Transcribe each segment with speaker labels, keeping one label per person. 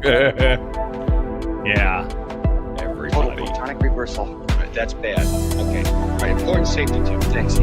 Speaker 1: Yeah.
Speaker 2: Total
Speaker 1: Everybody.
Speaker 2: tectonic reversal. That's bad. Okay. All right. Important safety too. Thanks.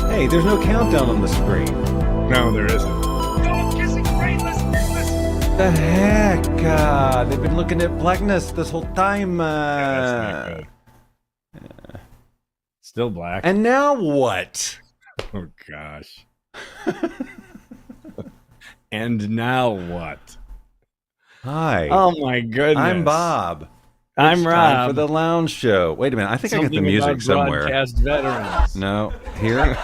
Speaker 3: Hey, there's no countdown on the screen.
Speaker 1: No, there isn't.
Speaker 3: The heck? They've been looking at blackness this whole time.
Speaker 1: That's not good. Still black.
Speaker 3: And now what?
Speaker 1: Oh, gosh. And now what?
Speaker 3: Hi.
Speaker 1: Oh, my goodness.
Speaker 3: I'm Bob.
Speaker 1: I'm
Speaker 3: It's
Speaker 1: Rob.
Speaker 3: time for the lounge show. Wait a minute. I think I got the
Speaker 1: Something
Speaker 3: music
Speaker 1: about
Speaker 3: somewhere.
Speaker 1: broadcast veterans.
Speaker 3: No. Here?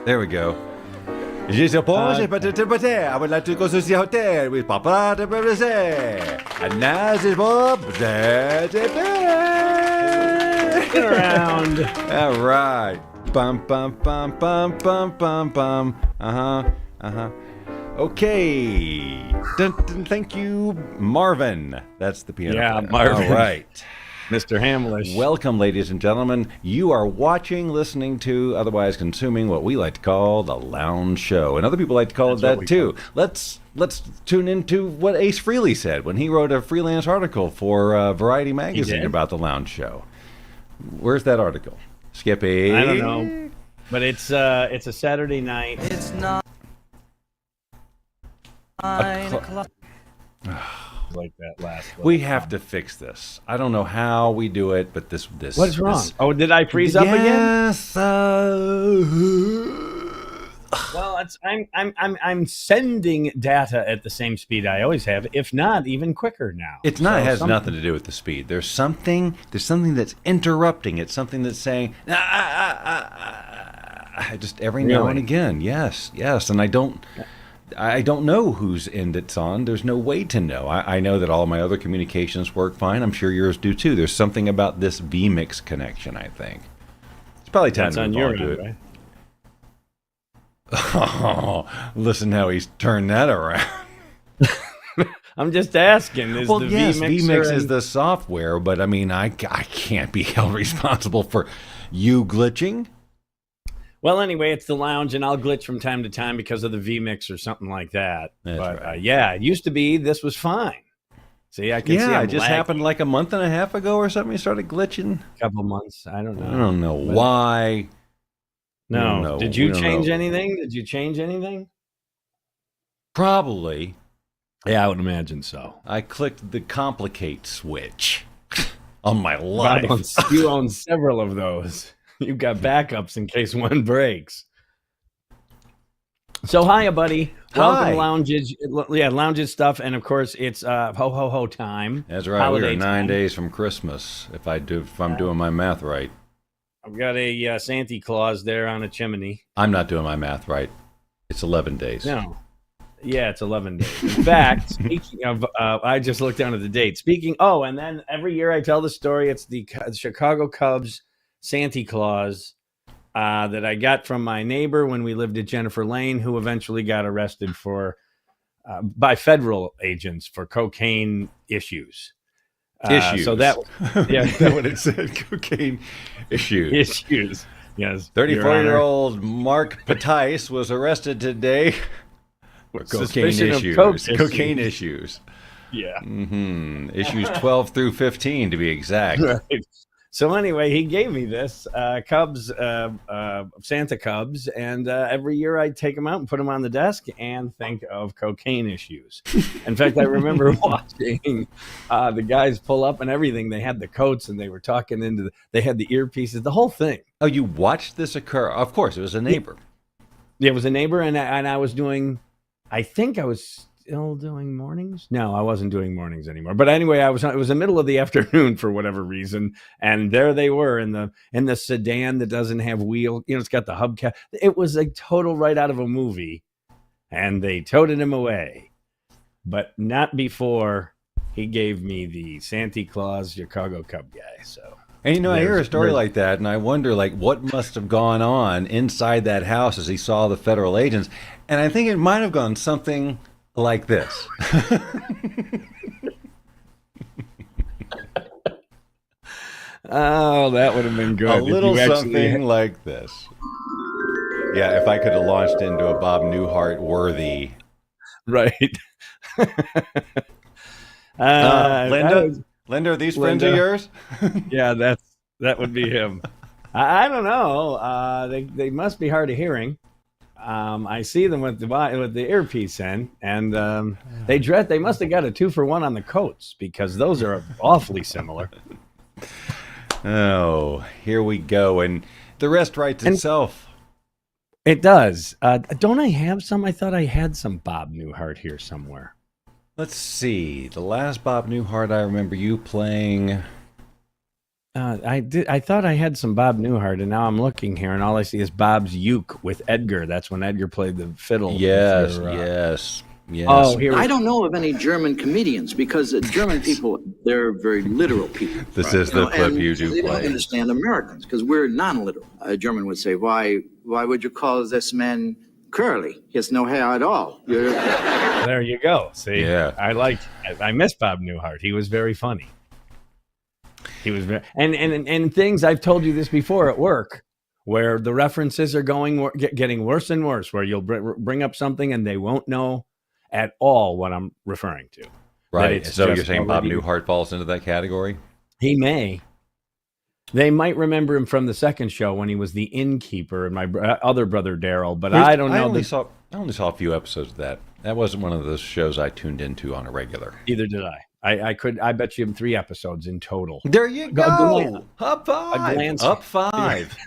Speaker 3: There we go. Je suppose I would like to go to the hotel with Papa de Brazil. And now this Bob.
Speaker 1: Get around.
Speaker 3: All right. Bum, bum, bum, bum, bum, bum, bum. Okay. Dun, dun, thank you, Marvin. That's the piano
Speaker 1: Yeah,
Speaker 3: player.
Speaker 1: Marvin.
Speaker 3: All right.
Speaker 1: Mr. Hamlish.
Speaker 3: Welcome, ladies and gentlemen. You are watching, listening to, otherwise consuming what we like to call the lounge show. And other people like to call it that too. Let's tune into what Ace Frehley said when he wrote a freelance article for Variety magazine about the lounge show. Where's that article? Skippy?
Speaker 1: I don't know. But it's a Saturday night.
Speaker 4: It's not 9 o'clock.
Speaker 1: Like that last one.
Speaker 3: We have to fix this. I don't know how we do it, but this.
Speaker 1: What's wrong?
Speaker 3: This,
Speaker 1: Oh, did I freeze up again?
Speaker 3: Yes.
Speaker 1: Well, I'm sending data at the same speed I always have, if not even quicker now.
Speaker 3: It's not.
Speaker 1: So
Speaker 3: It has nothing to do with the speed. There's something that's interrupting. It's something that's saying just every now and again. Yes, and I don't know whose end it's on. There's no way to know. I know that all my other communications work fine. I'm sure yours do too. There's something about this vMix connection, I think. It's probably time to
Speaker 1: on
Speaker 3: move
Speaker 1: your
Speaker 3: on to
Speaker 1: end,
Speaker 3: it.
Speaker 1: right?
Speaker 3: Oh, listen how he's turned that around.
Speaker 1: I'm just asking. Is
Speaker 3: Well,
Speaker 1: the
Speaker 3: yes, vMix is
Speaker 1: and-
Speaker 3: the software, but I mean, I can't be held responsible for you glitching.
Speaker 1: Well, anyway, it's the lounge, and I'll glitch from time to time because of the vMix or something like that.
Speaker 3: That's
Speaker 1: but
Speaker 3: right.
Speaker 1: yeah, it used to be this was fine. See, I can see
Speaker 3: Yeah,
Speaker 1: I'm
Speaker 3: it just
Speaker 1: lagging
Speaker 3: happened like a month and a half ago or something. You started glitching.
Speaker 1: a couple months. I don't know.
Speaker 3: I don't know why.
Speaker 1: No.
Speaker 3: No,
Speaker 1: Did
Speaker 3: we
Speaker 1: you
Speaker 3: don't
Speaker 1: change
Speaker 3: know.
Speaker 1: anything? Did you change anything?
Speaker 3: Probably.
Speaker 1: Yeah, I would imagine so.
Speaker 3: I clicked the complicate switch on my life.
Speaker 1: You own several of those. You've got backups in case one breaks. So, hiya, buddy. Welcome
Speaker 3: Hi.
Speaker 1: to Lounges. Yeah, Lounges stuff. And, of course, it's ho, ho, ho time.
Speaker 3: That's right.
Speaker 1: Holiday
Speaker 3: We are 9
Speaker 1: time.
Speaker 3: days from Christmas, if I'm doing my math right.
Speaker 1: I've got a Santa Claus there on a chimney.
Speaker 3: I'm not doing my math right. It's 11 days.
Speaker 1: No. Yeah, it's 11 days. In fact, speaking of, I just looked down at the date. And then every year I tell the story. It's the Chicago Cubs Santa Claus that I got from my neighbor when we lived at Jennifer Lane, who eventually got arrested by federal agents for cocaine issues.
Speaker 3: Issues.
Speaker 1: So that, yeah,
Speaker 3: Is that what it said? Cocaine issues.
Speaker 1: issues. Yes.
Speaker 3: 34-year-old Mark Patice was arrested today for cocaine
Speaker 1: Suspicion of
Speaker 3: issues.
Speaker 1: coke issues.
Speaker 3: Cocaine issues.
Speaker 1: Yeah.
Speaker 3: Issues 12 through 15 to be exact.
Speaker 1: Right. So anyway, he gave me this Cubs, Santa Cubs, and every year I take them out and put them on the desk and think of cocaine issues. In fact, I remember watching the guys pull up and everything. They had the coats and they were talking they had the earpieces, the whole thing.
Speaker 3: Oh, you watched this occur? Of course, it was a neighbor.
Speaker 1: It was a neighbor, and I was doing. I think I was still doing mornings? No, I wasn't doing mornings anymore. But anyway, it was the middle of the afternoon for whatever reason, and there they were in the sedan that doesn't have wheel. It's got the hubcap. It was a total right out of a movie, and they toted him away, but not before he gave me the Santa Claus Chicago Cub guy. So.
Speaker 3: And I hear a story like that, and I wonder, what must have gone on inside that house as he saw the federal agents. And I think it might have gone something like this.
Speaker 1: Oh, that would have been good.
Speaker 3: A little something like this. Yeah, if I could have launched into a Bob Newhart worthy.
Speaker 1: Right.
Speaker 3: Linda, are these friends of yours?
Speaker 1: Yeah, that would be him. I don't know. They must be hard of hearing. I see them with the earpiece in, and they must have got a 2-for-1 on the coats because those are awfully similar.
Speaker 3: Oh, here we go, and the rest writes itself.
Speaker 1: It does. Don't I have some? I thought I had some Bob Newhart here somewhere.
Speaker 3: Let's see. The last Bob Newhart I remember you playing.
Speaker 1: I did. I thought I had some Bob Newhart, and now I'm looking here, and all I see is Bob's Uke with Edgar. That's when Edgar played the fiddle.
Speaker 3: Yes.
Speaker 1: Oh, here
Speaker 4: I don't know of any German comedians because German people, they're very literal people.
Speaker 3: This is the clip you do
Speaker 4: they
Speaker 3: play.
Speaker 4: don't understand Americans because we're non-literal. A German would say, why would you call this man curly? He has no hair at all.
Speaker 1: There you go. See,
Speaker 3: yeah.
Speaker 1: I miss Bob Newhart. He was very funny. He was very, and things I've told you this before at work, where the references are getting worse and worse, where you'll bring up something and they won't know at all what I'm referring to.
Speaker 3: Right. So you're saying Bob Newhart falls into that category?
Speaker 1: He may. They might remember him from the second show when he was the innkeeper and my other brother Daryl, but I don't know.
Speaker 3: I only saw a few episodes of that. That wasn't one of those shows I tuned into on a regular.
Speaker 1: Either did I. I bet you 3 episodes in total.
Speaker 3: There you go. Up 5. Up 5.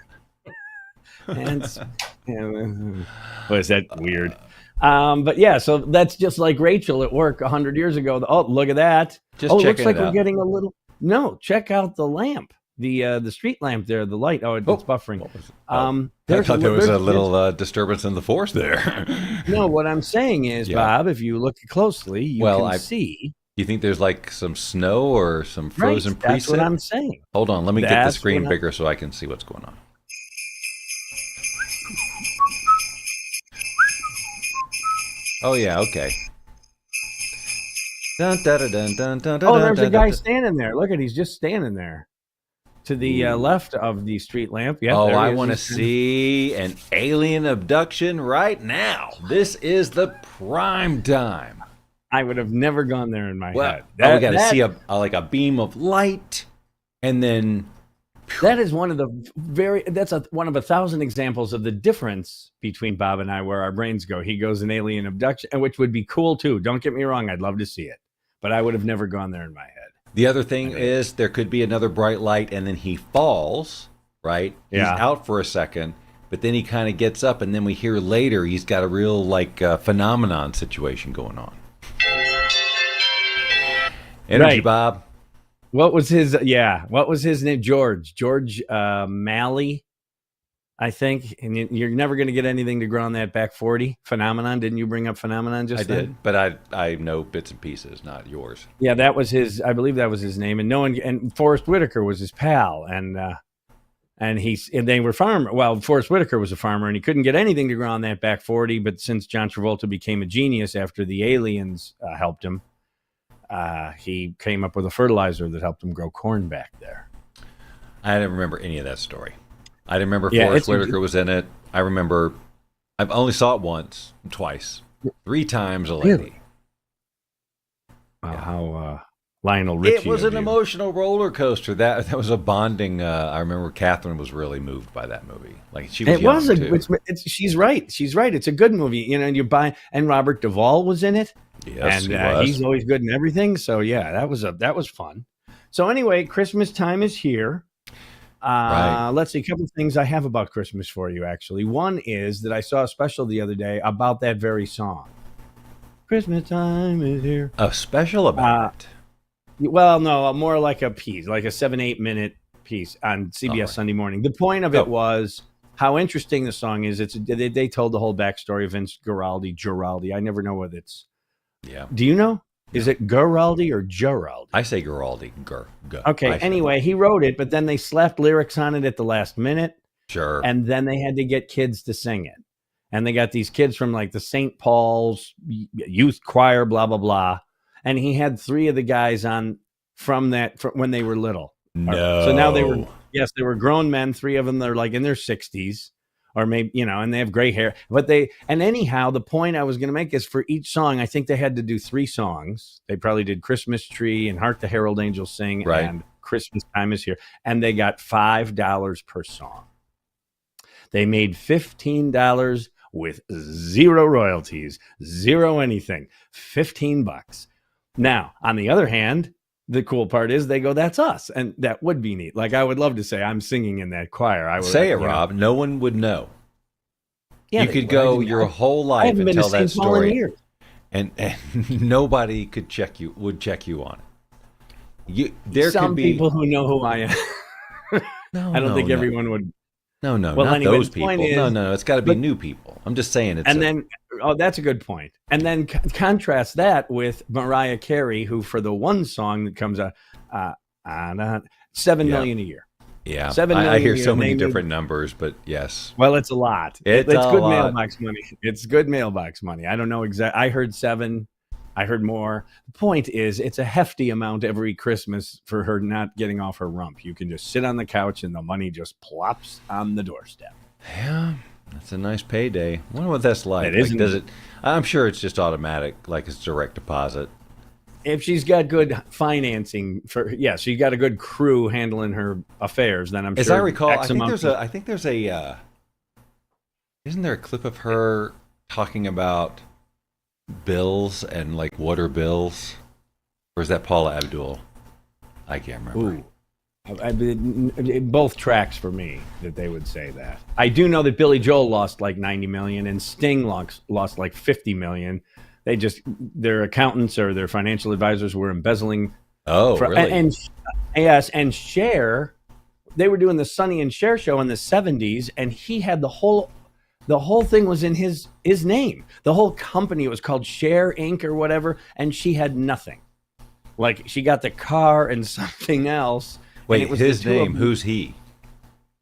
Speaker 1: And was that weird? But yeah, so that's just like Rachel at work 100 years ago. Oh, look at that. Looks like we're getting a little. No, check out the lamp. The street lamp there, the light. Oh, it's buffering.
Speaker 3: I thought there was a little disturbance in the force there.
Speaker 1: No, what I'm saying is, Bob, if you look closely, you can see.
Speaker 3: You think there's some snow or some frozen preset?
Speaker 1: That's what I'm saying.
Speaker 3: Hold on, let me get the screen bigger so I can see what's going on. Oh yeah, okay.
Speaker 1: There's a guy standing there. Look he's just standing there. To the left of the street lamp. Yeah.
Speaker 3: Oh, I want to see an alien abduction right now. This is the prime time.
Speaker 1: I would have never gone there in my head.
Speaker 3: We got to see a beam of light, and then
Speaker 1: that is one of the one of 1,000 examples of the difference between Bob and I, where our brains go. He goes an alien abduction, which would be cool too. Don't get me wrong, I'd love to see it, but I would have never gone there in my head.
Speaker 3: The other thing is there could be another bright light, and then he falls. Right? Yeah. He's out for a second, but then he kind of gets up, and then we hear later he's got a real phenomenon situation going on. Energy, right. Bob.
Speaker 1: What was his name? George Malley, I think. And you're never going to get anything to grow on that back 40 phenomenon. Didn't you bring up phenomenon just then?
Speaker 3: I did, but I know bits and pieces, not yours.
Speaker 1: Yeah, that was his. I believe that was his name. And Forrest Whitaker was his pal, and they were farmer. Well, Forrest Whitaker was a farmer, and he couldn't get anything to grow on that back 40. But since John Travolta became a genius after the aliens helped him. He came up with a fertilizer that helped him grow corn back there.
Speaker 3: I didn't remember any of that story. I didn't remember Forrest Whitaker was in it. I remember I've only saw it twice, 3 times a lady.
Speaker 1: Really? How Lionel Richie.
Speaker 3: It was an emotional roller coaster. That was a bonding. I remember Catherine was really moved by that movie. She was.
Speaker 1: She's right. She's right. It's a good movie. And Robert Duvall was in it.
Speaker 3: Yes,
Speaker 1: and he's always good in everything. So yeah, that was fun. So anyway, Christmas time is here.
Speaker 3: Right.
Speaker 1: Let's see, a couple of things I have about Christmas for you. Actually, one is that I saw a special the other day about that very song, Christmas time is here.
Speaker 3: A special about it.
Speaker 1: Well, no, more like a piece, like a 7-8 minute piece on CBS
Speaker 3: right.
Speaker 1: Sunday Morning. The point of it was how interesting the song is. They told the whole backstory of Vince Giraldi. I never know whether it's.
Speaker 3: Yeah.
Speaker 1: Do you know? Is it Giraldi or Geraldi?
Speaker 3: I say Giraldi.
Speaker 1: Okay. Anyway, he wrote it, but then they slapped lyrics on it at the last minute.
Speaker 3: Sure.
Speaker 1: And then they had to get kids to sing it. And they got these kids from like the St. Paul's youth choir, blah, blah, blah. And he had 3 of the guys on from when they were little.
Speaker 3: No.
Speaker 1: So now they were grown men. 3 of them, they're like in their 60s or maybe, and they have gray hair. And anyhow, the point I was going to make is for each song, I think they had to do 3 songs. They probably did Christmas Tree and Hark the Herald Angels Sing and Christmas Time is Here. And they got $5 per song. They made $15 with 0 royalties, 0 anything, $15. Now, on the other hand, the cool part is they go, that's us. And that would be neat. Like, I would love to say I'm singing in that choir. I would
Speaker 3: say it, Rob. No one would know.
Speaker 1: Yeah,
Speaker 3: you could go your whole life and tell that story. And nobody would check you on it. There
Speaker 1: some
Speaker 3: could be
Speaker 1: people who know who I am. I don't think everyone would.
Speaker 3: No,
Speaker 1: well,
Speaker 3: not
Speaker 1: anyway,
Speaker 3: those people. No, it's got to be new people. I'm just saying it's.
Speaker 1: And then, that's a good point. And then contrast that with Mariah Carey, who for the one song that comes out, $7 million a year.
Speaker 3: Yeah,
Speaker 1: 7 million
Speaker 3: I hear
Speaker 1: a year,
Speaker 3: so many different numbers, but yes.
Speaker 1: Well, it's a lot.
Speaker 3: It's
Speaker 1: good
Speaker 3: lot.
Speaker 1: Mailbox money. It's good mailbox money. I don't know exactly. I heard 7. I heard more. The point is, it's a hefty amount every Christmas for her not getting off her rump. You can just sit on the couch and the money just plops on the doorstep.
Speaker 3: Yeah, that's a nice payday. I wonder what that's like.
Speaker 1: It isn't.
Speaker 3: Does it? I'm sure it's just automatic, like it's direct deposit.
Speaker 1: If she's got good financing so you got a good crew handling her affairs, then I'm sure.
Speaker 3: As I recall, I think there's a. Isn't there a clip of her talking about bills and like water bills, or is that Paula Abdul? I can't remember.
Speaker 1: Both tracks for me that they would say that. I do know that Billy Joel lost like 90 million and Sting lost like 50 million. They their accountants or their financial advisors were embezzling.
Speaker 3: Oh, really?
Speaker 1: And Cher, they were doing the Sonny and Cher show in the 70s, and he had the whole thing was in his name. The whole company, it was called Cher Inc. or whatever, and she had nothing. Like, she got the car and something else.
Speaker 3: Wait, his name, who's he?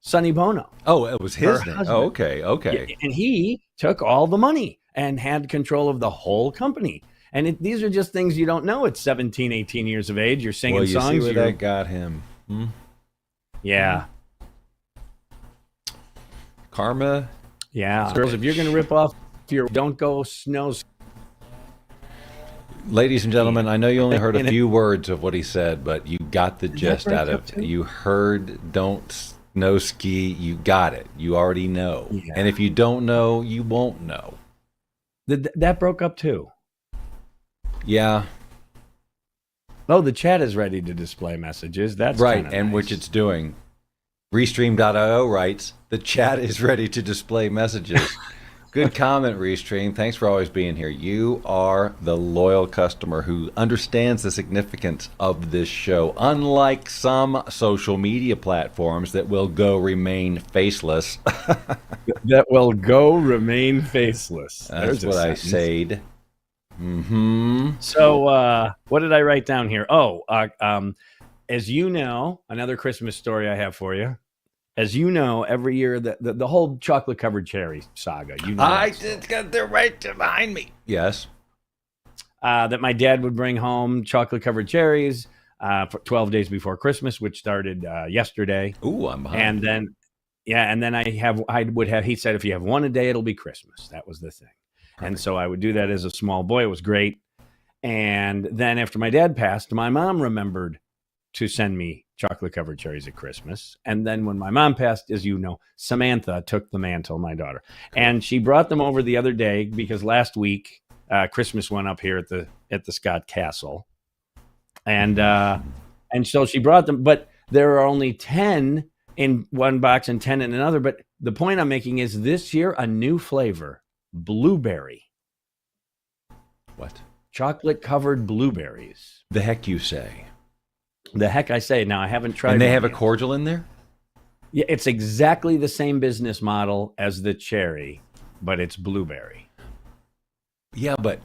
Speaker 1: Sonny Bono.
Speaker 3: Oh, it was his name.
Speaker 1: Husband.
Speaker 3: Oh, okay.
Speaker 1: Yeah, and he took all the money and had control of the whole company. And these are just things you don't know at 17, 18 years of age. You're singing songs.
Speaker 3: See where that got him.
Speaker 1: Yeah.
Speaker 3: Karma.
Speaker 1: Yeah. Girls, if you're going to rip off don't go snow.
Speaker 3: Ladies and gentlemen, I know you only heard a few words of what he said, but you got the gist out of it. You heard don't snow ski. You got it. You already know. Yeah. And if you don't know, you won't know.
Speaker 1: That broke up too.
Speaker 3: Yeah.
Speaker 1: Oh, the chat is ready to display messages. That's
Speaker 3: right, and
Speaker 1: nice.
Speaker 3: Which it's doing. Restream.io writes, the chat is ready to display messages. Good comment, Restream. Thanks for always being here. You are the loyal customer who understands the significance of this show. Unlike some social media platforms that will remain faceless.
Speaker 1: That will remain faceless.
Speaker 3: That's what I said. Mm-hmm.
Speaker 1: So what did I write down here? As you know, another Christmas story I have for you. As you know, every year the whole chocolate covered cherry saga. You know,
Speaker 3: I just got the right behind me. Yes.
Speaker 1: That my dad would bring home chocolate covered cherries for 12 days before Christmas, which started yesterday.
Speaker 3: Ooh, I'm behind.
Speaker 1: And then I would have. He said, if you have one a day, it'll be Christmas. That was the thing. Perfect. And so I would do that as a small boy. It was great. And then after my dad passed, my mom remembered to send me chocolate covered cherries at Christmas. And then when my mom passed, as you know, Samantha took the mantle, my daughter, and she brought them over the other day because last week Christmas went up here at the Scott Castle, and so she brought them, but there are only 10 in one box and 10 in another. But the point I'm making is this year a new flavor, blueberry.
Speaker 3: What?
Speaker 1: Chocolate-covered blueberries.
Speaker 3: The heck you say?
Speaker 1: The heck I say. Now, I haven't tried
Speaker 3: And they
Speaker 1: one
Speaker 3: have a
Speaker 1: yet.
Speaker 3: cordial in there?
Speaker 1: Yeah, it's exactly the same business model as the cherry, but it's blueberry.
Speaker 3: Yeah, but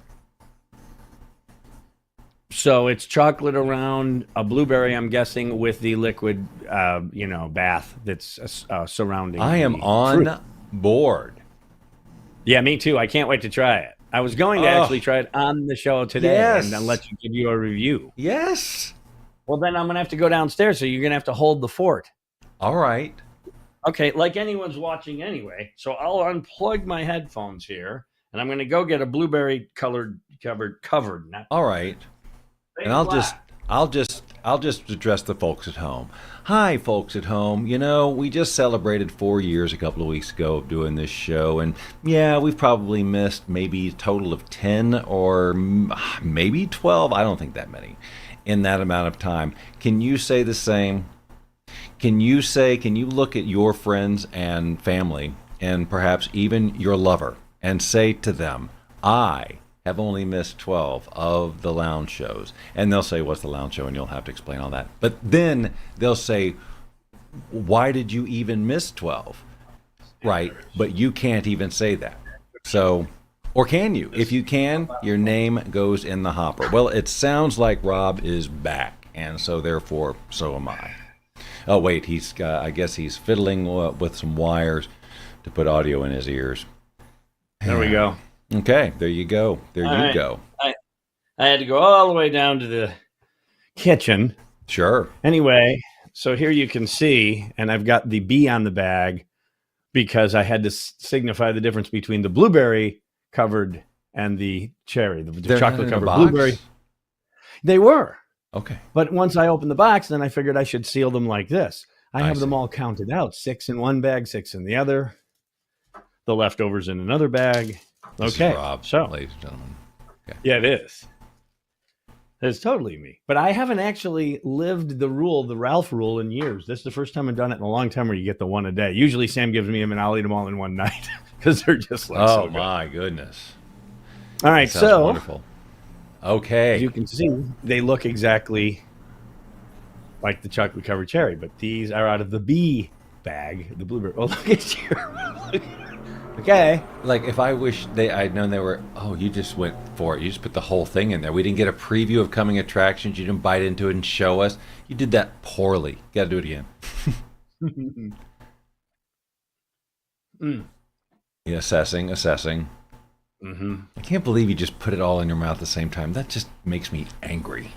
Speaker 1: So it's chocolate around a blueberry, I'm guessing, with the liquid, bath that's surrounding.
Speaker 3: I am
Speaker 1: the
Speaker 3: on
Speaker 1: fruit.
Speaker 3: board.
Speaker 1: Yeah, me too. I can't wait to try it. I was going to actually try it on the show today
Speaker 3: Yes.
Speaker 1: and then let you give you a review.
Speaker 3: Yes.
Speaker 1: Well, then I'm going to have to go downstairs, so you're going to have to hold the fort.
Speaker 3: All right.
Speaker 1: Okay, like anyone's watching anyway. So I'll unplug my headphones here, and I'm going to go get a blueberry covered. Not
Speaker 3: All right. And I'll just address the folks at home. Hi, folks at home. You know, we just celebrated 4 years a couple of weeks ago of doing this show, and yeah, we've probably missed maybe a total of 10 or maybe 12. I don't think that many in that amount of time. Can you say the same? Can you look at your friends and family and perhaps even your lover and say to them, I have only missed 12 of the lounge shows. And they'll say, what's the lounge show? And you'll have to explain all that. But then they'll say, why did you even miss 12? Right. But you can't even say that. So, or can you? If you can, your name goes in the hopper. Well, it sounds like Rob is back. And so therefore, so am I. Oh, wait, I guess he's fiddling with some wires to put audio in his ears.
Speaker 1: There we go.
Speaker 3: Okay, there you go. There you go.
Speaker 1: I had to go all the way down to the kitchen.
Speaker 3: Sure.
Speaker 1: Anyway, so here you can see, and I've got the B on the bag because I had to signify the difference between the blueberry covered and the cherry, the chocolate covered blueberry. They were.
Speaker 3: Okay.
Speaker 1: But once I opened the box, then I figured I should seal them like this. I have them all counted out. 6 in one bag, 6 in the other. The leftovers in another bag.
Speaker 3: This
Speaker 1: Okay.
Speaker 3: is Rob,
Speaker 1: so,
Speaker 3: ladies and gentlemen. Okay.
Speaker 1: Yeah, it is. It's totally me. But I haven't actually lived the Ralph rule in years. This is the first time I've done it in a long time where you get the one a day. Usually Sam gives me them and I'll eat them all in one night because they're just like so good.
Speaker 3: My goodness.
Speaker 1: All right,
Speaker 3: That sounds
Speaker 1: so
Speaker 3: wonderful. Okay.
Speaker 1: as you can see, they look exactly like the chocolate covered cherry, but these are out of the B bag, the blueberry. Oh, look at you. Okay.
Speaker 3: Like if I wish I'd known they were, you just went for it. You just put the whole thing in there. We didn't get a preview of coming attractions. You didn't bite into it and show us. You did that poorly. You got to do it again. Yeah, assessing.
Speaker 1: Mm-hmm.
Speaker 3: I can't believe you just put it all in your mouth at the same time. That just makes me angry.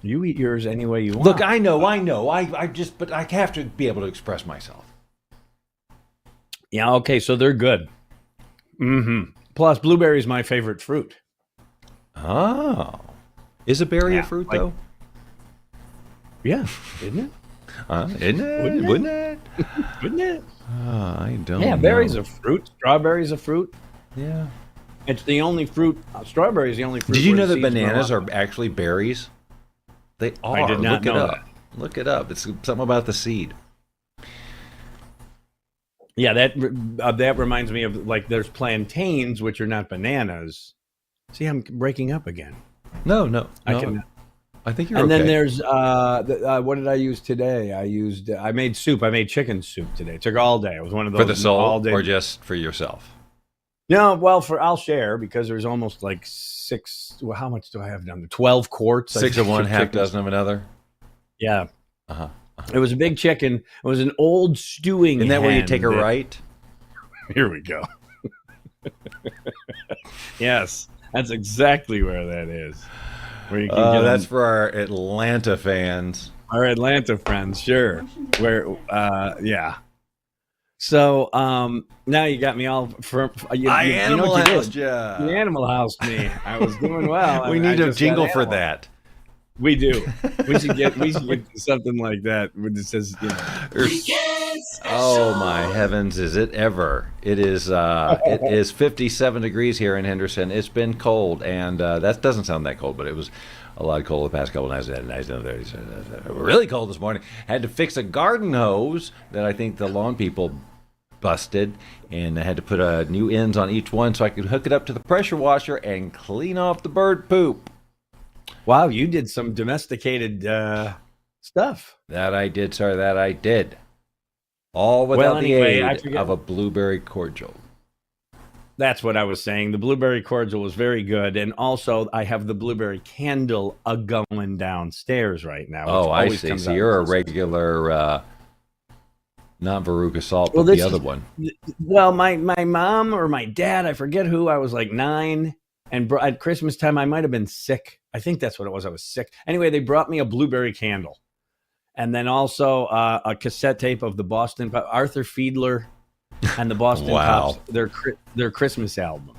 Speaker 1: You eat yours any way you want.
Speaker 3: Look, I know. But I have to be able to express myself.
Speaker 1: Yeah, okay, so they're good. Mm-hmm. Plus, blueberry is my favorite fruit.
Speaker 3: Oh. Is a berry a fruit, though?
Speaker 1: Yeah, isn't it?
Speaker 3: Isn't it? Wouldn't it?
Speaker 1: Wouldn't it?
Speaker 3: I don't know.
Speaker 1: Yeah, berries are fruit. Strawberries are fruit.
Speaker 3: Yeah.
Speaker 1: It's the only fruit. Strawberry is the only fruit.
Speaker 3: Did you
Speaker 1: where
Speaker 3: know
Speaker 1: the
Speaker 3: that
Speaker 1: seeds
Speaker 3: bananas
Speaker 1: grow
Speaker 3: are
Speaker 1: up.
Speaker 3: actually berries? They are.
Speaker 1: I did not
Speaker 3: Look
Speaker 1: know
Speaker 3: it up. Look it up. It's something about the seed.
Speaker 1: Yeah, that reminds me of, like, there's plantains, which are not bananas. See, I'm breaking up again.
Speaker 3: No.
Speaker 1: I can.
Speaker 3: I think you're
Speaker 1: And
Speaker 3: okay.
Speaker 1: then there's what did I use today? I made soup. I made chicken soup today. It took all day. It was one of those
Speaker 3: for the soul
Speaker 1: all day.
Speaker 3: or just for yourself?
Speaker 1: No, well, I'll share because there's almost like 6. Well, how much do I have down there? 12 quarts.
Speaker 3: 6 of one, half
Speaker 1: chicken.
Speaker 3: dozen of another.
Speaker 1: Yeah.
Speaker 3: Uh-huh.
Speaker 1: It was a big chicken. It was an old stewing.
Speaker 3: Isn't that where you
Speaker 1: hen
Speaker 3: take a
Speaker 1: that-
Speaker 3: right?
Speaker 1: Here we go. Yes, that's exactly where that is. Where you can get
Speaker 3: That's for our Atlanta fans.
Speaker 1: our Atlanta friends, sure. Where, yeah. So now you got me all. You know
Speaker 3: Animal
Speaker 1: what you
Speaker 3: House
Speaker 1: did?
Speaker 3: ya.
Speaker 1: You Animal House me. I was doing well.
Speaker 3: We
Speaker 1: I
Speaker 3: need a
Speaker 1: just got
Speaker 3: jingle for
Speaker 1: animal.
Speaker 3: that.
Speaker 1: We do. We should get something like that that says,
Speaker 3: Oh my heavens, is it ever? It is 57 degrees here in Henderson. It's been cold, and that doesn't sound that cold, but it was a lot cold the past couple of nights. Really cold this morning. Had to fix a garden hose that I think the lawn people busted, and I had to put new ends on each one so I could hook it up to the pressure washer and clean off the bird poop.
Speaker 1: Wow, you did some domesticated stuff.
Speaker 3: That I did, sir. That I did. All without the aid of a blueberry cordial.
Speaker 1: That's what I was saying. The blueberry cordial was very good. And also, I have the blueberry candle going downstairs right now.
Speaker 3: Oh, I see. So you're a regular, not Veruca Salt, but the other one.
Speaker 1: Well, my mom or my dad, I forget who, I was like 9. And at Christmas time, I might have been sick. I think that's what it was. I was sick. Anyway, they brought me a blueberry candle. And then also a cassette tape of the Boston Arthur Fiedler and the Boston Pops, their Christmas album.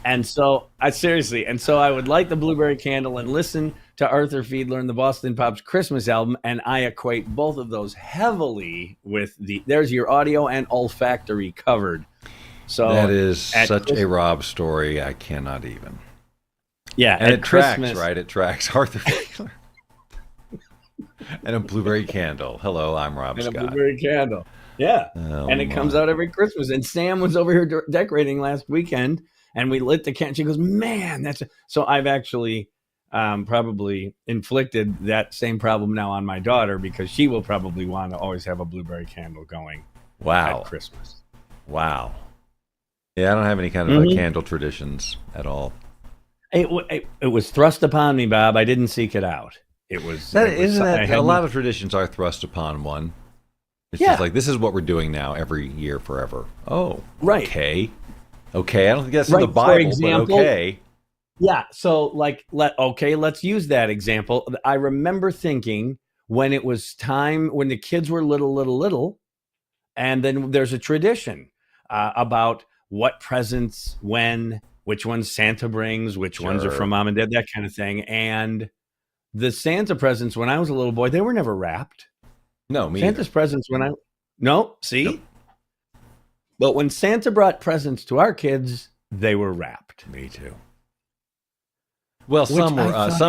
Speaker 1: And so I would light the blueberry candle and listen to Arthur Fiedler and the Boston Pops Christmas album, and I equate both of those heavily with there's your audio and olfactory covered. So
Speaker 3: that is such a Rob story, I cannot even.
Speaker 1: Yeah,
Speaker 3: and it tracks, right? It tracks Arthur Fiedler. And a blueberry candle. Hello, I'm Rob Scott.
Speaker 1: And a blueberry candle. Yeah. Oh, and it comes out every Christmas. And Sam was over here decorating last weekend, and we lit the candle. She goes, man, so I've actually probably inflicted that same problem now on my daughter, because she will probably want to always have a blueberry candle going at Christmas.
Speaker 3: Wow. Yeah, I don't have any kind of candle traditions at all.
Speaker 1: It was thrust upon me, Bob. I didn't seek it out. A
Speaker 3: lot of traditions are thrust upon one. It's just like, this is what we're doing now every year forever. Oh,
Speaker 1: right.
Speaker 3: Okay. I don't think that's in the Bible, for example, but okay.
Speaker 1: Yeah, so let's use that example. I remember thinking when it was time, when the kids were little, and then there's a tradition about what presents, when, which ones Santa brings, which ones are from mom and dad, that kind of thing. And the Santa presents when I was a little boy, they were never wrapped.
Speaker 3: No, me
Speaker 1: Santa's
Speaker 3: either.
Speaker 1: presents see? Nope. But when Santa brought presents to our kids, they were wrapped.
Speaker 3: Me too. Well, some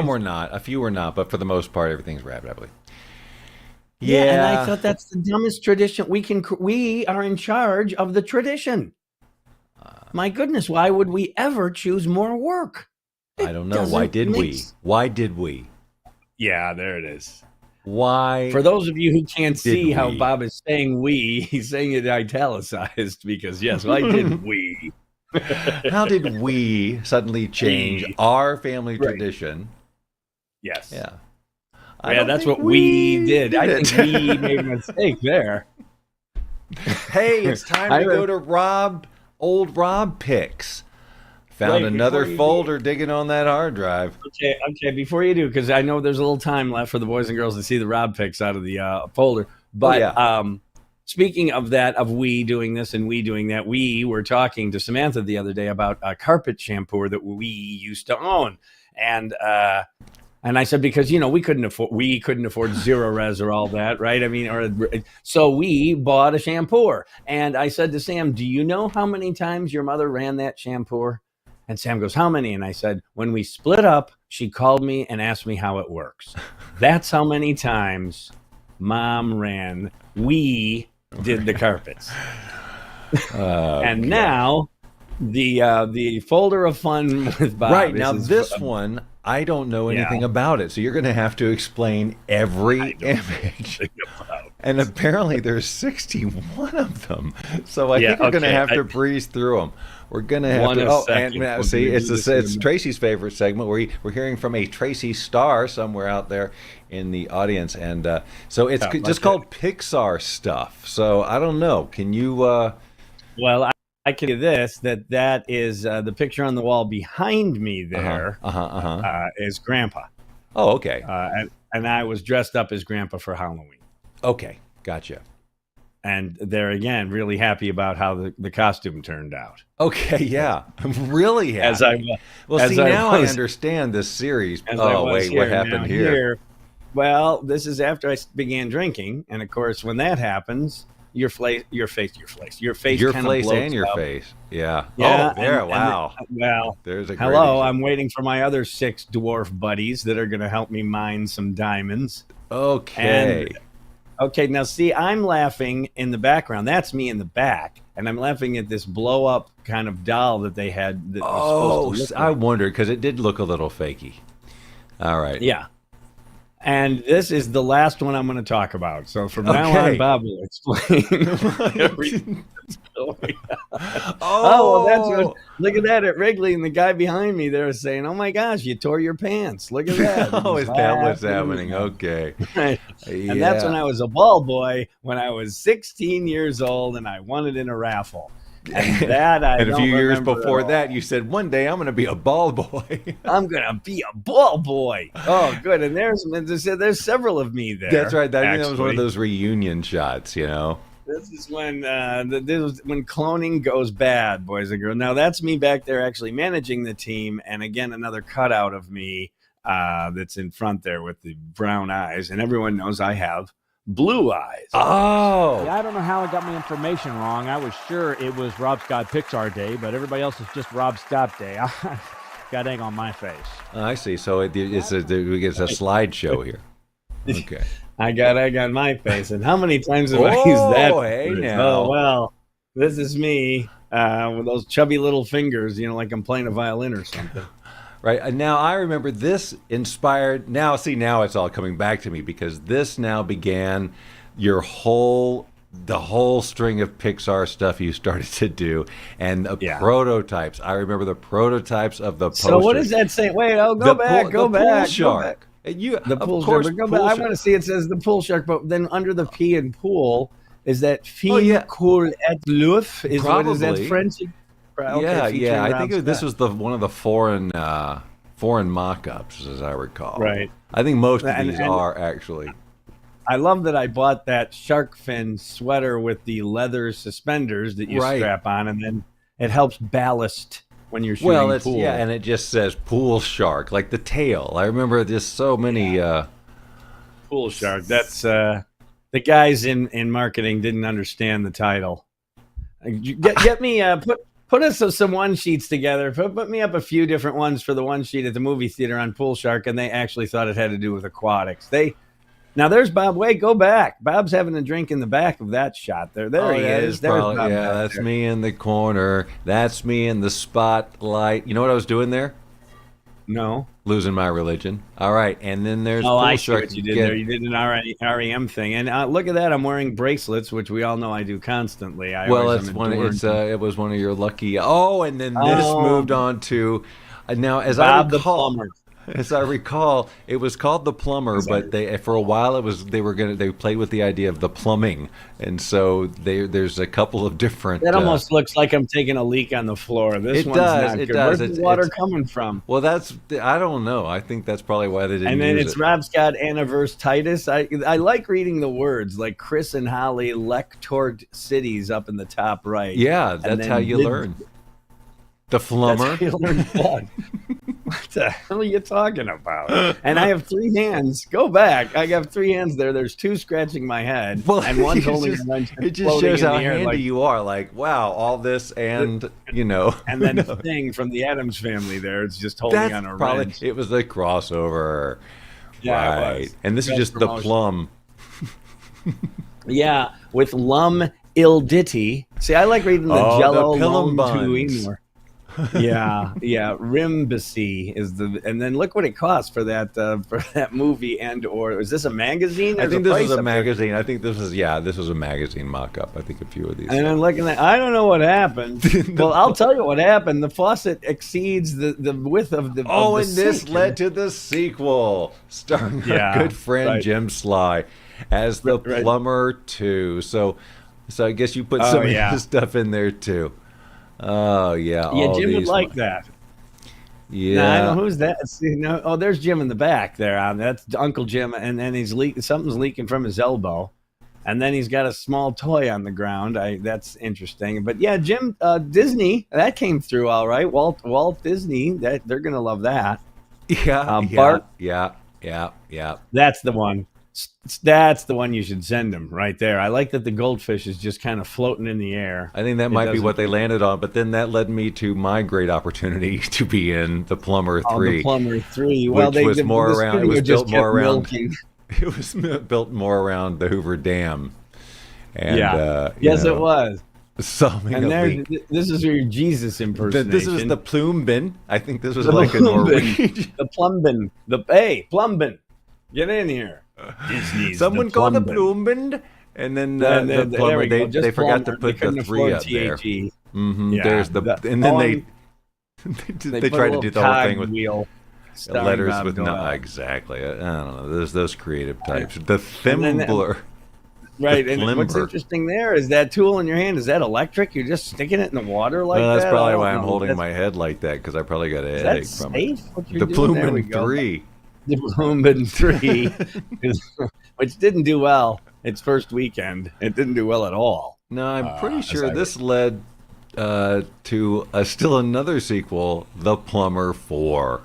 Speaker 3: were not. A few were not, but for the most part, everything's wrapped, I believe.
Speaker 1: Yeah, and I thought that's the dumbest tradition. We are in charge of the tradition. My goodness, why would we ever choose more work?
Speaker 3: I don't know. Why did we?
Speaker 1: Yeah, there it is.
Speaker 3: Why?
Speaker 1: For those of you who can't see how Bob is saying we, he's saying it italicized because, yes, why did we?
Speaker 3: How did we suddenly change our family tradition?
Speaker 1: Yes.
Speaker 3: Yeah.
Speaker 1: That's what we did. I think we made a mistake there.
Speaker 3: Hey, it's time to go to old Rob picks. Found another folder digging on that hard drive.
Speaker 1: Okay. Before you do, because I know there's a little time left for the boys and girls to see the Rob picks out of the folder. But speaking of that, of we doing this and we doing that, we were talking to Samantha the other day about a carpet shampooer that we used to own, and I said, because we couldn't afford Zero Res or all that, right? I mean, so we bought a shampooer, and I said to Sam, "Do you know how many times your mother ran that shampooer?" And Sam goes, "How many?" And I said, "When we split up, she called me and asked me how it works." That's how many times Mom ran. We did the carpets. And now the folder of fun with Bob.
Speaker 3: Right, now this one, I don't know anything about it, so you're going to have to explain every image. And apparently there's 61 of them, so I think we're going to have to breeze through them. We're going to have to. See, it's Tracy's favorite segment where we're hearing from a Tracy star somewhere out there in the audience, and so it's just called Pixar stuff. So I don't know. Can you?
Speaker 1: Well, I can do this. That is the picture on the wall behind me. There is Grandpa.
Speaker 3: Oh, okay.
Speaker 1: And I was dressed up as Grandpa for Halloween.
Speaker 3: Okay, gotcha.
Speaker 1: And they're, again, really happy about how the costume turned out.
Speaker 3: Okay, yeah. I'm really happy. I understand this series. Oh, wait, what happened here?
Speaker 1: Well, this is after I began drinking. And, of course, when that happens, your face kind of blows
Speaker 3: and your
Speaker 1: up.
Speaker 3: face. Yeah.
Speaker 1: Yeah.
Speaker 3: Oh, there. Wow.
Speaker 1: There's a
Speaker 3: hello.
Speaker 1: I'm waiting for my other 6 dwarf buddies that are going to help me mine some diamonds.
Speaker 3: Okay.
Speaker 1: Okay, now see, I'm laughing in the background. That's me in the back, and I'm laughing at this blow up kind of doll that they had that was supposed to look
Speaker 3: I
Speaker 1: like.
Speaker 3: wondered because it did look a little fakey. All right.
Speaker 1: Yeah. And this is the last one I'm going to talk about. So from now on, Bob will explain every story. Oh, well, that's what. Look at that at Wrigley, and the guy behind me there is saying, "Oh my gosh, you tore your pants! Look at that!"
Speaker 3: Oh, is that what's happening? Okay.
Speaker 1: Right.
Speaker 3: Yeah.
Speaker 1: And that's when I was a ball boy, when I was 16 years old, and I won it in a raffle. And that I
Speaker 3: and a
Speaker 1: don't
Speaker 3: few years
Speaker 1: remember
Speaker 3: before
Speaker 1: at all.
Speaker 3: that, you said, one day I'm going to be a ball boy.
Speaker 1: I'm gonna be a ball boy. Oh, good. And there's several of me there.
Speaker 3: That's right. That was one
Speaker 1: actually.
Speaker 3: of those reunion shots, you know.
Speaker 1: This is when when cloning goes bad, boys and girls. Now that's me back there actually managing the team, and again another cutout of me that's in front there with the brown eyes, and everyone knows I have blue eyes.
Speaker 3: Oh.
Speaker 5: Yeah, I don't know how I got my information wrong. I was sure it was Rob Scott Pixar Day, but everybody else is just Rob Scott Day. Got egg on my face.
Speaker 3: I see. So it's a slideshow here. Okay.
Speaker 1: I got egg on my face, and how many times have I used that?
Speaker 3: Hey now.
Speaker 1: Oh well, this is me with those chubby little fingers, like I'm playing a violin or something.
Speaker 3: Right. And now I remember this inspired. Now it's all coming back to me because this now began the whole string of Pixar stuff you started to do and the prototypes. I remember the prototypes of the posters.
Speaker 1: So what does that say? Wait, go back.
Speaker 3: Pool shark.
Speaker 1: The pool shark. But go back. I want to see. It says the pool shark, but then under the P in pool is that film cool et l'oeuf? What is that French? Okay,
Speaker 3: I think this was one of the foreign mock-ups, as I recall.
Speaker 1: Right.
Speaker 3: I think most of these are actually.
Speaker 1: I love that I bought that shark fin sweater with the leather suspenders that you strap on, and then it helps ballast when you're shooting pool.
Speaker 3: And it just says pool shark, like the tail. I remember just so many.
Speaker 1: Pool shark. That's the guys in marketing didn't understand the title. Get me put us some one sheets together. Put me up a few different ones for the one sheet at the movie theater on pool shark, and they actually thought it had to do with aquatics. Now there's Bob. Wait, go back. Bob's having a drink in the back of that shot. There he is. There's Bob.
Speaker 3: That's me in the corner. That's me in the spotlight. You know what I was doing there?
Speaker 1: No.
Speaker 3: Losing my religion. All right, and then there's pool
Speaker 1: I
Speaker 3: shark.
Speaker 1: see what you did there. You did an REM thing, and look at that. I'm wearing bracelets, which we all know I do constantly. It was one of your lucky. Oh, and then this moved on to now as Bob
Speaker 3: I recall.
Speaker 1: the plumber.
Speaker 3: As I recall, it was called the plumber, but for a while they played with the idea of the plumbing, and so there's a couple of different.
Speaker 1: That almost looks like I'm taking a leak on the floor. This one's not good.
Speaker 3: Does.
Speaker 1: Where's the water coming from?
Speaker 3: Well, I don't know. I think that's probably why they didn't.
Speaker 1: And then
Speaker 3: use
Speaker 1: it's
Speaker 3: it.
Speaker 1: Rob Scott Anniverse Titus. I like reading the words like Chris and Holly Lectort Cities up in the top right.
Speaker 3: Yeah, that's how you learn. The flummer.
Speaker 1: What the hell are you talking about? And I have 3 hands. Go back. I have 3 hands there. There's 2 scratching my head, and one's holding a wrench.
Speaker 3: It just shows how handy you are. Like, wow, all this, and
Speaker 1: and then the thing from the Addams Family there. It's just holding on a wrench.
Speaker 3: It was a crossover.
Speaker 1: Yeah,
Speaker 3: right.
Speaker 1: It was.
Speaker 3: And this is just the plum.
Speaker 1: Yeah, with Lum Ilditi. See, I like reading the Jello Lum more. yeah, Rimbacy is and then look what it costs for that movie or is this a magazine?
Speaker 3: I think this was a magazine. I think this was a magazine mock-up. I think a few of these.
Speaker 1: And I'm looking at. I don't know what happened. Well, I'll tell you what happened. The faucet exceeds the width of the.
Speaker 3: Oh,
Speaker 1: of the
Speaker 3: and this
Speaker 1: sink.
Speaker 3: led to the sequel, starring our good friend Jim Sly as the plumber too. So I guess you put some of his stuff in there too. Oh yeah,
Speaker 1: Jim would like that.
Speaker 3: Yeah,
Speaker 1: now, I don't know who's that. There's Jim in the back there. That's Uncle Jim, and then something's leaking from his elbow, and then he's got a small toy on the ground. That's interesting. But yeah, Jim Disney that came through all right. Walt Disney, that they're gonna love that. Bart.
Speaker 3: Yeah.
Speaker 1: That's the one. That's the one you should send him right there. I like that the goldfish is just kind of floating in the air.
Speaker 3: I think that might be what they landed on, but then that led me to my great opportunity to be in The Plumber 3.
Speaker 1: The Plumber 3. Well,
Speaker 3: which was more around. It was built more around. It was built more around the Hoover Dam. And,
Speaker 1: yes, it was.
Speaker 3: Solving
Speaker 1: And
Speaker 3: a
Speaker 1: there,
Speaker 3: leak.
Speaker 1: this is your Jesus impersonation.
Speaker 3: This is the plume bin. I think this was
Speaker 1: The
Speaker 3: like a
Speaker 1: plume bin.
Speaker 3: Norwegian.
Speaker 1: The plum bin. Hey, plum bin. Get in here. Disney's
Speaker 3: Someone
Speaker 1: the
Speaker 3: called the
Speaker 1: plum bin.
Speaker 3: plume bin. And then
Speaker 1: And
Speaker 3: the
Speaker 1: there
Speaker 3: plumber,
Speaker 1: we go.
Speaker 3: they forgot to
Speaker 1: Plumber.
Speaker 3: put
Speaker 1: They couldn't
Speaker 3: the 3
Speaker 1: afford
Speaker 3: up there.
Speaker 1: THE.
Speaker 3: Mm-hmm.
Speaker 1: Yeah,
Speaker 3: There's and then they
Speaker 1: put
Speaker 3: tried
Speaker 1: a
Speaker 3: to do
Speaker 1: little
Speaker 3: the whole thing with
Speaker 1: wheel starring
Speaker 3: letters
Speaker 1: Bob
Speaker 3: with
Speaker 1: Doyle.
Speaker 3: exactly. I don't know. There's those creative types. The
Speaker 1: And then-
Speaker 3: Thimbler.
Speaker 1: Right,
Speaker 3: The
Speaker 1: and what's
Speaker 3: flimber.
Speaker 1: interesting there is that tool in your hand. Is that electric? You're just sticking it in the water like
Speaker 3: Well, that's
Speaker 1: that?
Speaker 3: probably
Speaker 1: I don't
Speaker 3: why I'm
Speaker 1: know.
Speaker 3: holding
Speaker 1: That's-
Speaker 3: my head like that, because I probably got a
Speaker 1: Is
Speaker 3: headache
Speaker 1: that
Speaker 3: from
Speaker 1: safe?
Speaker 3: it.
Speaker 1: What you're
Speaker 3: The
Speaker 1: doing? There
Speaker 3: Plume
Speaker 1: we go.
Speaker 3: 3.
Speaker 1: The Bloomberg 3, which didn't do well its first weekend. It didn't do well at all.
Speaker 3: No, I'm pretty
Speaker 1: as
Speaker 3: sure
Speaker 1: I
Speaker 3: this led to still another sequel, The Plumber 4.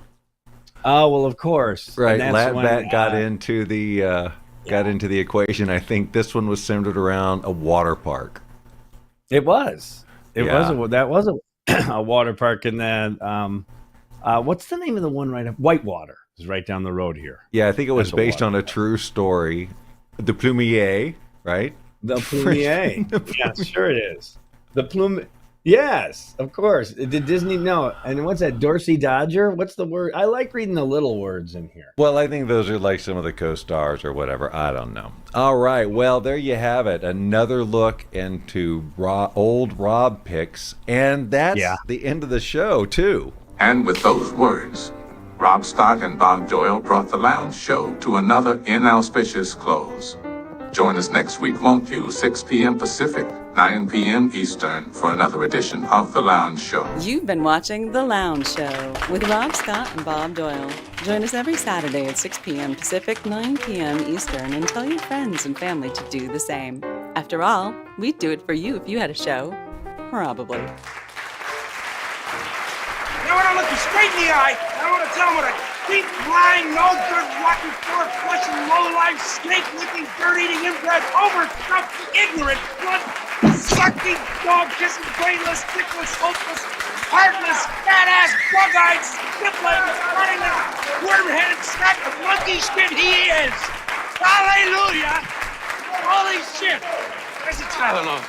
Speaker 1: Oh, well, of course.
Speaker 3: Right,
Speaker 1: And that's when,
Speaker 3: that got into the equation. I think this one was centered around a water park.
Speaker 1: It was.
Speaker 3: Yeah.
Speaker 1: That was a water park, and then what's the name of the one right up? Whitewater is right down the road here.
Speaker 3: Yeah, I think it was
Speaker 1: That's a
Speaker 3: based
Speaker 1: water
Speaker 3: on a true story. The Plumier, right?
Speaker 1: The Plumier. Yeah, sure it is. The Plume. Yes, of course. Did Disney know? And what's that? Dorsey Dodger? What's the word? I like reading the little words in here.
Speaker 3: Well, I think those are like some of the co-stars or whatever. I don't know. All right. Well, there you have it. Another look into old Rob picks. And that's the end of the show, too.
Speaker 6: And with those words, Rob Scott and Bob Doyle brought the Lounge Show to another inauspicious close. Join us next week, won't you? 6 p.m. Pacific, 9 p.m. Eastern, for another edition of The Lounge Show.
Speaker 7: You've been watching The Lounge Show with Rob Scott and Bob Doyle. Join us every Saturday at 6 p.m. Pacific, 9 p.m. Eastern, and tell your friends and family to do the same. After all, we'd do it for you if you had a show. Probably.
Speaker 8: Now when I look you straight in the eye, I want to tell them what a cheap, lying, no good, rotten, four-flushing, low-life, snake-licking, dirt-eating, inbred, overstuffed, ignorant, blood-sucking, dog-kissing, brainless, dickless, hopeless, heartless, fat-ass, bug-eyed, stiff-legged, running-legged, worm-headed sack of monkey shit he is! Hallelujah! Holy shit! Where's the Tylenol?